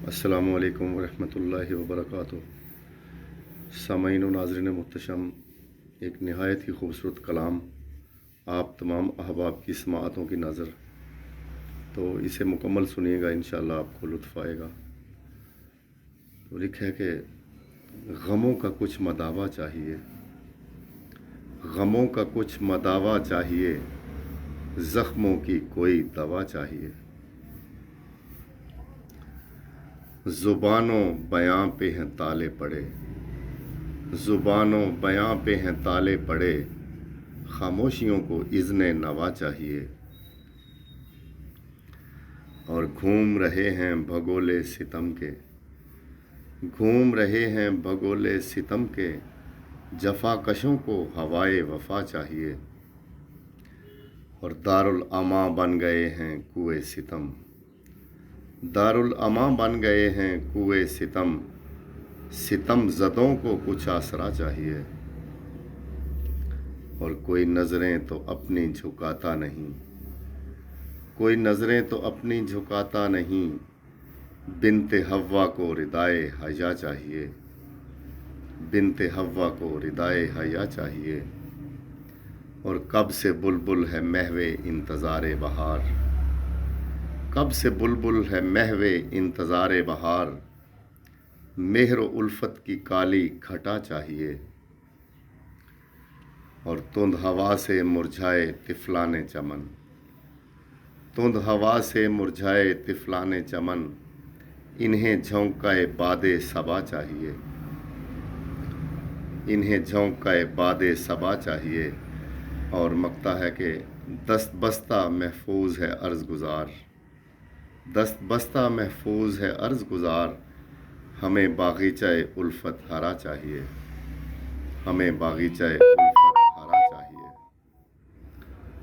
السلام علیکم ورحمۃ اللہ وبرکاتہ۔ سامعین و ناظرین محتشم، ایک نہایت ہی خوبصورت کلام آپ تمام احباب کی سماعتوں کی نظر، تو اسے مکمل سنیے گا، انشاءاللہ آپ کو لطف آئے گا۔ تو لکھا ہے کہ غموں کا کچھ مداوا چاہیے، غموں کا کچھ مداوا چاہیے، زخموں کی کوئی دوا چاہیے۔ زبانوں بیاں پہ ہیں تالے پڑے، زبانوں بیاں پہ ہیں تالے پڑے، خاموشیوں کو اذن نوا چاہیے۔ اور گھوم رہے ہیں بھگولے ستم کے، گھوم رہے ہیں بھگولے ستم کے، جفا کشوں کو ہوائے وفا چاہیے۔ اور دارالاماں بن گئے ہیں کوئے ستم، دارالاماں بن گئے ہیں کوئے ستم، ستم زدوں کو کچھ آسرا چاہیے۔ اور کوئی نظریں تو اپنی جھکاتا نہیں، کوئی نظریں تو اپنی جھکاتا نہیں، بنت حوا کو ردائے حیا چاہیے، بنت حوا کو ردائے حیا چاہیے۔ اور کب سے بلبل ہے محو انتظار بہار، کب سے بلبل ہے محو انتظار بہار، مہر و الفت کی کالی گھٹا چاہیے۔ اور تند ہوا سے مرجھائے طفلان چمن، تند ہوا سے مرجھائے طفلان چمن، انہیں جھونکائے باد صبا چاہیے، انہیں جھونکائے باد صبا چاہیے۔ اور مقطع ہے کہ دست بستہ محفوظ ہے عرض گزار، دست بستہ محفوظ ہے عرض گزار، ہمیں باغیچہ الفت ہرا چاہیے، ہمیں باغیچہ الفت ہرا چاہیے۔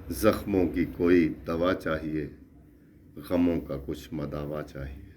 زخموں کی کوئی دوا چاہیے، غموں کا کچھ مداوا چاہیے۔